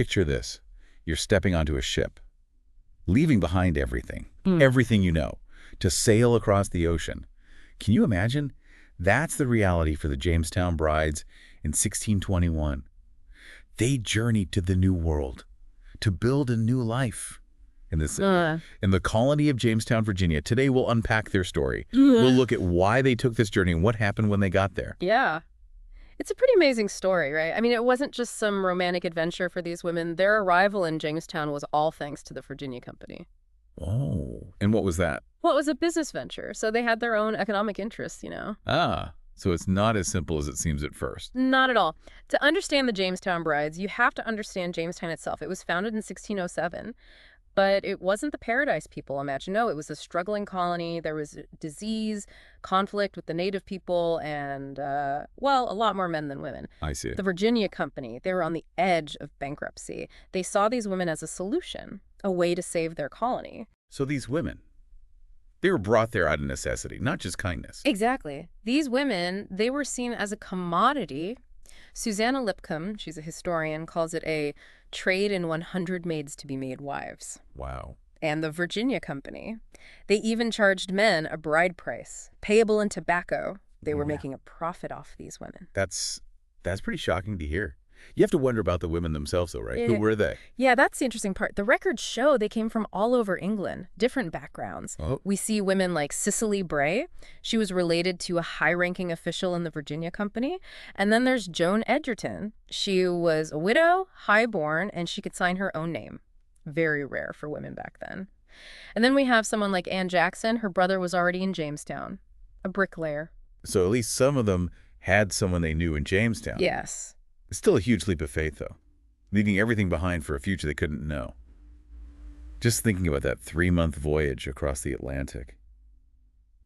Picture this. You're stepping onto a ship, leaving behind everything, Mm. everything you know, to sail across the ocean. Can you imagine? That's the reality for the Jamestown brides in 1621. They journeyed to the New World to build a new life. In the colony of Jamestown, Virginia, today we'll unpack their story. We'll look at why they took this journey and what happened when they got there. Yeah. It's a pretty amazing story, right? I mean, it wasn't just some romantic adventure for these women. Their arrival in Jamestown was all thanks to the Virginia Company. Oh, and what was that? Well, it was a business venture, so they had their own economic interests, you know. Ah, so it's not as simple as it seems at first. Not at all. To understand the Jamestown brides, you have to understand Jamestown itself. It was founded in 1607. But it wasn't the paradise people imagine. No, it was a struggling colony. There was disease, conflict with the native people, and, well, a lot more men than women. I see. The Virginia Company, they were on the edge of bankruptcy. They saw these women as a solution, a way to save their colony. So these women, they were brought there out of necessity, not just kindness. Exactly. These women, they were seen as a commodity. Susanna Lipcomb, she's a historian, calls it a trade in 100 maids to be made wives. Wow. And the Virginia Company, they even charged men a bride price, payable in tobacco. They were making a profit off these women. That's pretty shocking to hear. You have to wonder about the women themselves, though, right? Who were they? Yeah, that's the interesting part. The records show they came from all over England, different backgrounds. Oh. We see women like Cicely Bray. She was related to a high-ranking official in the Virginia Company. And then there's Joan Edgerton. She was a widow, high-born, and she could sign her own name. Very rare for women back then. And then we have someone like Anne Jackson. Her brother was already in Jamestown, a bricklayer. So at least some of them had someone they knew in Jamestown. Yes. It's still a huge leap of faith, though, leaving everything behind for a future they couldn't know. Just thinking about that 3-month voyage across the Atlantic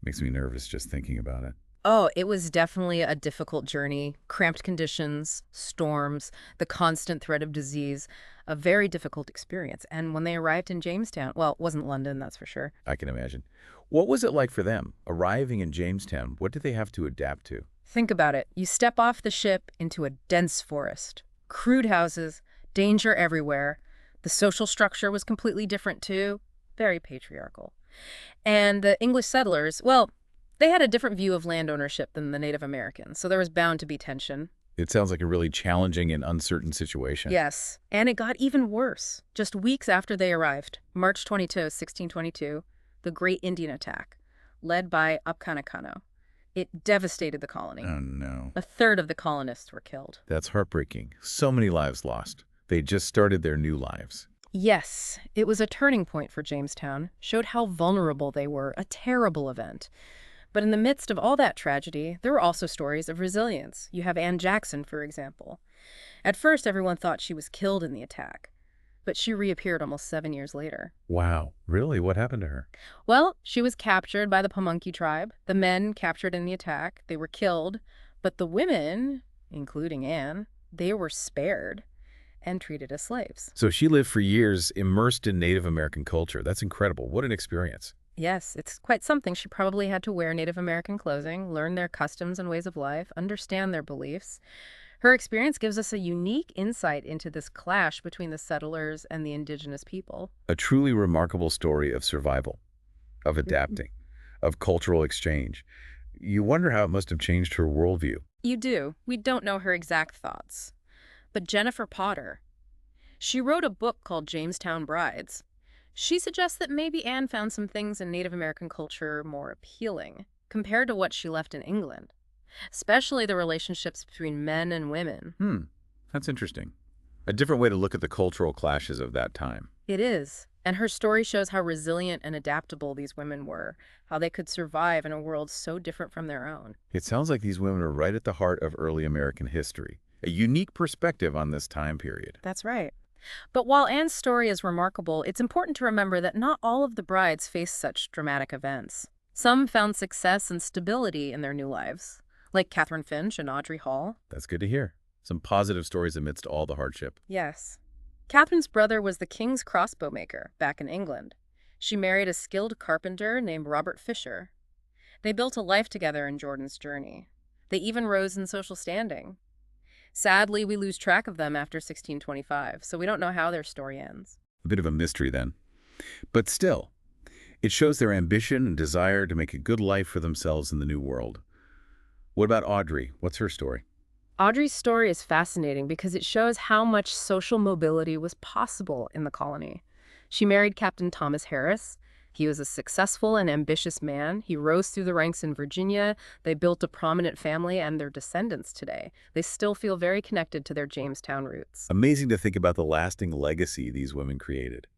makes me nervous just thinking about it. Oh, it was definitely a difficult journey. Cramped conditions, storms, the constant threat of disease, a very difficult experience. And when they arrived in Jamestown, well, it wasn't London, that's for sure. I can imagine. What was it like for them, arriving in Jamestown? What did they have to adapt to? Think about it. You step off the ship into a dense forest. Crude houses, danger everywhere. The social structure was completely different, too. Very patriarchal. And the English settlers, well, they had a different view of land ownership than the Native Americans, so there was bound to be tension. It sounds like a really challenging and uncertain situation. Yes, and it got even worse. Just weeks after they arrived, March 22, 1622, the Great Indian Attack, led by Upkanakano. It devastated the colony. Oh, no. A third of the colonists were killed. That's heartbreaking. So many lives lost. They just started their new lives. Yes, it was a turning point for Jamestown, showed how vulnerable they were, a terrible event. But in the midst of all that tragedy, there were also stories of resilience. You have Anne Jackson, for example. At first, everyone thought she was killed in the attack, but she reappeared almost 7 years later. Wow. Really? What happened to her? Well, she was captured by the Pamunkey tribe. The men captured in the attack, they were killed, but the women, including Anne, they were spared and treated as slaves. So she lived for years immersed in Native American culture. That's incredible. What an experience. Yes, it's quite something. She probably had to wear Native American clothing, learn their customs and ways of life, understand their beliefs. Her experience gives us a unique insight into this clash between the settlers and the indigenous people. A truly remarkable story of survival, of adapting, of cultural exchange. You wonder how it must have changed her worldview. You do. We don't know her exact thoughts. But Jennifer Potter, she wrote a book called Jamestown Brides. She suggests that maybe Anne found some things in Native American culture more appealing compared to what she left in England, especially the relationships between men and women. That's interesting. A different way to look at the cultural clashes of that time. It is. And her story shows how resilient and adaptable these women were, how they could survive in a world so different from their own. It sounds like these women are right at the heart of early American history, a unique perspective on this time period. That's right. But while Anne's story is remarkable, it's important to remember that not all of the brides faced such dramatic events. Some found success and stability in their new lives, like Catherine Finch and Audrey Hall. That's good to hear. Some positive stories amidst all the hardship. Yes. Catherine's brother was the king's crossbow maker back in England. She married a skilled carpenter named Robert Fisher. They built a life together in Jordan's journey. They even rose in social standing. Sadly, we lose track of them after 1625, so we don't know how their story ends. A bit of a mystery then. But still, it shows their ambition and desire to make a good life for themselves in the New World. What about Audrey? What's her story? Audrey's story is fascinating because it shows how much social mobility was possible in the colony. She married Captain Thomas Harris. He was a successful and ambitious man. He rose through the ranks in Virginia. They built a prominent family, and their descendants today, they still feel very connected to their Jamestown roots. Amazing to think about the lasting legacy these women created.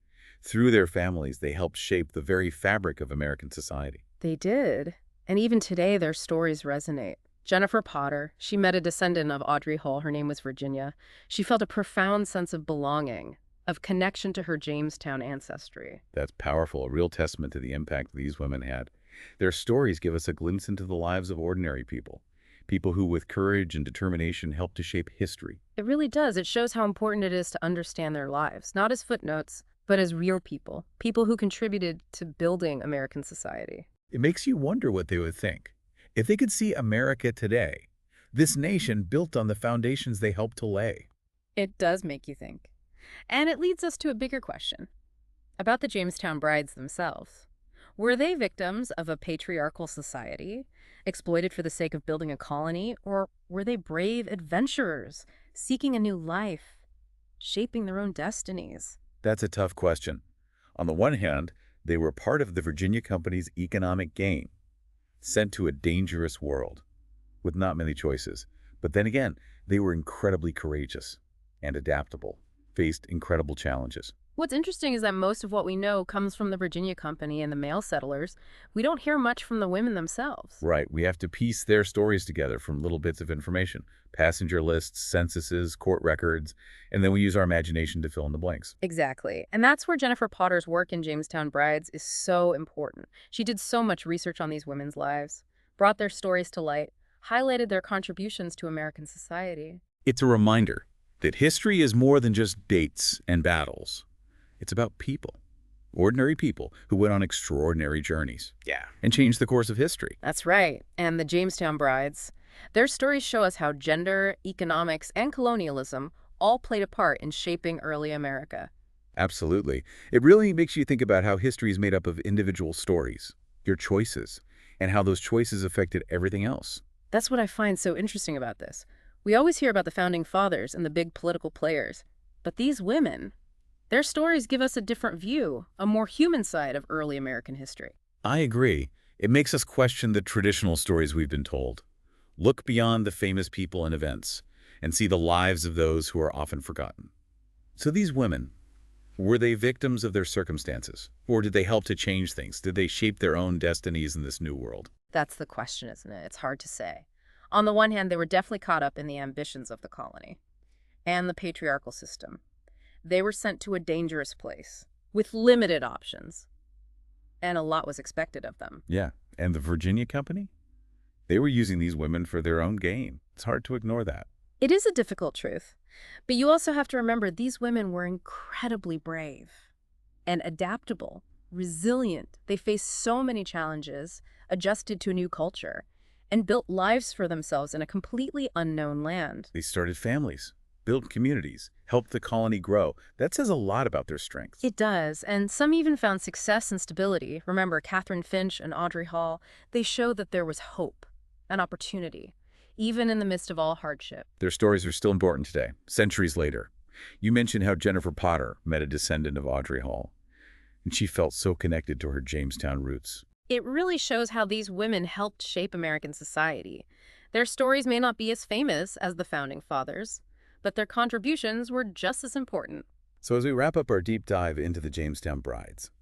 Through their families, they helped shape the very fabric of American society. They did. And even today, their stories resonate. Jennifer Potter, she met a descendant of Audrey Hall. Her name was Virginia. She felt a profound sense of belonging, of connection to her Jamestown ancestry. That's powerful, a real testament to the impact these women had. Their stories give us a glimpse into the lives of ordinary people, people who with courage and determination helped to shape history. It really does. It shows how important it is to understand their lives, not as footnotes, but as real people, people who contributed to building American society. It makes you wonder what they would think. If they could see America today, this nation built on the foundations they helped to lay. It does make you think. And it leads us to a bigger question about the Jamestown brides themselves. Were they victims of a patriarchal society, exploited for the sake of building a colony, or were they brave adventurers, seeking a new life, shaping their own destinies? That's a tough question. On the one hand, they were part of the Virginia Company's economic gain, sent to a dangerous world with not many choices. But then again, they were incredibly courageous and adaptable, faced incredible challenges. What's interesting is that most of what we know comes from the Virginia Company and the male settlers. We don't hear much from the women themselves. Right, we have to piece their stories together from little bits of information, passenger lists, censuses, court records, and then we use our imagination to fill in the blanks. Exactly. And that's where Jennifer Potter's work in Jamestown Brides is so important. She did so much research on these women's lives, brought their stories to light, highlighted their contributions to American society. It's a reminder that history is more than just dates and battles. It's about people, ordinary people who went on extraordinary journeys. Yeah. And changed the course of history. That's right. And the Jamestown Brides, their stories show us how gender, economics, and colonialism all played a part in shaping early America. Absolutely. It really makes you think about how history is made up of individual stories, your choices, and how those choices affected everything else. That's what I find so interesting about this. We always hear about the founding fathers and the big political players, but these women, their stories give us a different view, a more human side of early American history. I agree. It makes us question the traditional stories we've been told. Look beyond the famous people and events and see the lives of those who are often forgotten. So these women, were they victims of their circumstances? Or did they help to change things? Did they shape their own destinies in this new world? That's the question, isn't it? It's hard to say. On the one hand, they were definitely caught up in the ambitions of the colony and the patriarchal system. They were sent to a dangerous place with limited options, and a lot was expected of them. Yeah, and the Virginia Company? They were using these women for their own gain. It's hard to ignore that. It is a difficult truth, but you also have to remember these women were incredibly brave and adaptable, resilient. They faced so many challenges, adjusted to a new culture, and built lives for themselves in a completely unknown land. They started families, built communities, helped the colony grow. That says a lot about their strength. It does, and some even found success and stability. Remember Catherine Finch and Audrey Hall? They show that there was hope and opportunity, even in the midst of all hardship. Their stories are still important today, centuries later. You mentioned how Jennifer Potter met a descendant of Audrey Hall, and she felt so connected to her Jamestown roots. It really shows how these women helped shape American society. Their stories may not be as famous as the founding fathers, but their contributions were just as important. So as we wrap up our deep dive into the Jamestown Brides,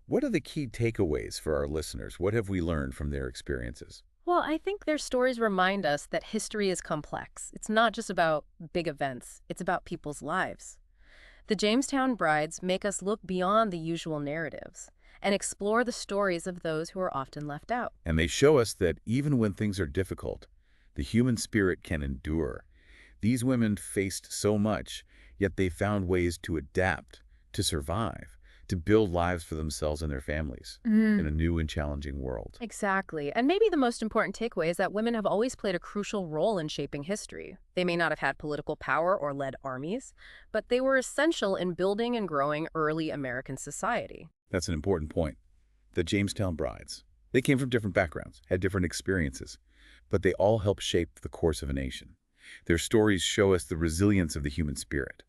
what are the key takeaways for our listeners? What have we learned from their experiences? Well, I think their stories remind us that history is complex. It's not just about big events. It's about people's lives. The Jamestown Brides make us look beyond the usual narratives and explore the stories of those who are often left out. And they show us that even when things are difficult, the human spirit can endure. These women faced so much, yet they found ways to adapt, to survive, to build lives for themselves and their families in a new and challenging world. Exactly. And maybe the most important takeaway is that women have always played a crucial role in shaping history. They may not have had political power or led armies, but they were essential in building and growing early American society. That's an important point. The Jamestown brides. They came from different backgrounds, had different experiences, but they all helped shape the course of a nation. Their stories show us the resilience of the human spirit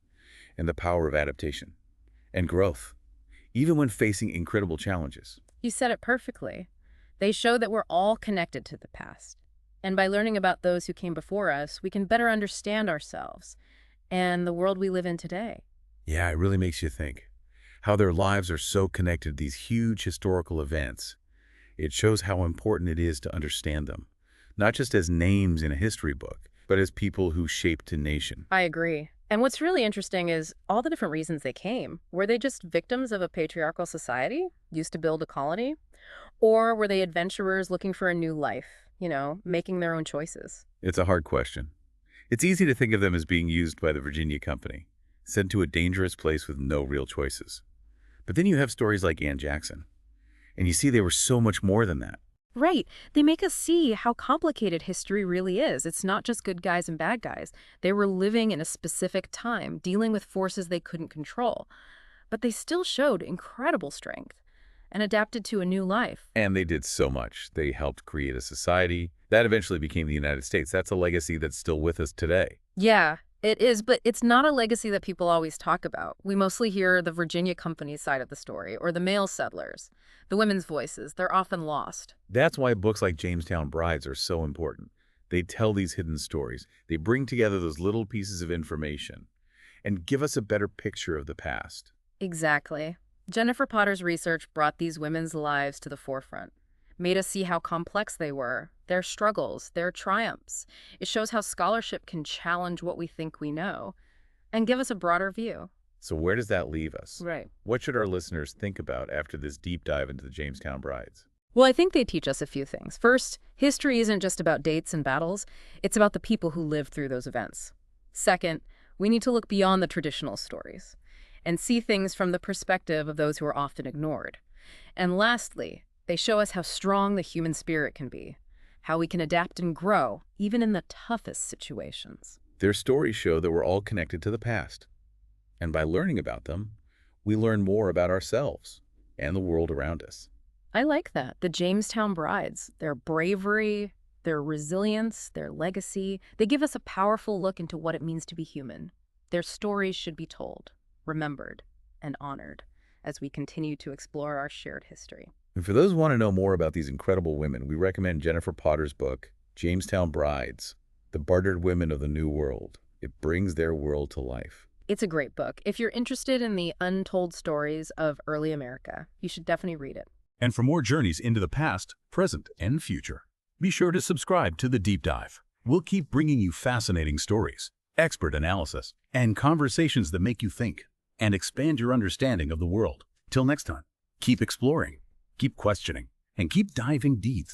and the power of adaptation and growth, even when facing incredible challenges. You said it perfectly. They show that we're all connected to the past. And by learning about those who came before us, we can better understand ourselves and the world we live in today. Yeah, it really makes you think how their lives are so connected to these huge historical events. It shows how important it is to understand them, not just as names in a history book, but as people who shaped a nation. I agree. And what's really interesting is all the different reasons they came. Were they just victims of a patriarchal society, used to build a colony? Or were they adventurers looking for a new life, making their own choices? It's a hard question. It's easy to think of them as being used by the Virginia Company, sent to a dangerous place with no real choices. But then you have stories like Anne Jackson, and you see they were so much more than that. Right. They make us see how complicated history really is. It's not just good guys and bad guys. They were living in a specific time, dealing with forces they couldn't control. But they still showed incredible strength and adapted to a new life. And they did so much. They helped create a society that eventually became the United States. That's a legacy that's still with us today. Yeah, it is, but it's not a legacy that people always talk about. We mostly hear the Virginia Company's side of the story, or the male settlers. The women's voices, they're often lost. That's why books like Jamestown Brides are so important. They tell these hidden stories. They bring together those little pieces of information and give us a better picture of the past. Exactly. Jennifer Potter's research brought these women's lives to the forefront, made us see how complex they were, their struggles, their triumphs. It shows how scholarship can challenge what we think we know and give us a broader view. So where does that leave us? Right. What should our listeners think about after this deep dive into the Jamestown Brides? Well, I think they teach us a few things. First, history isn't just about dates and battles. It's about the people who lived through those events. Second, we need to look beyond the traditional stories and see things from the perspective of those who are often ignored. And lastly, they show us how strong the human spirit can be, how we can adapt and grow, even in the toughest situations. Their stories show that we're all connected to the past. And by learning about them, we learn more about ourselves and the world around us. I like that. The Jamestown Brides, their bravery, their resilience, their legacy, they give us a powerful look into what it means to be human. Their stories should be told, remembered, and honored as we continue to explore our shared history. And for those who want to know more about these incredible women, we recommend Jennifer Potter's book, Jamestown Brides, The Bartered Women of the New World. It brings their world to life. It's a great book. If you're interested in the untold stories of early America, you should definitely read it. And for more journeys into the past, present, and future, be sure to subscribe to The Deep Dive. We'll keep bringing you fascinating stories, expert analysis, and conversations that make you think and expand your understanding of the world. Till next time, keep exploring, keep questioning, and keep diving deep.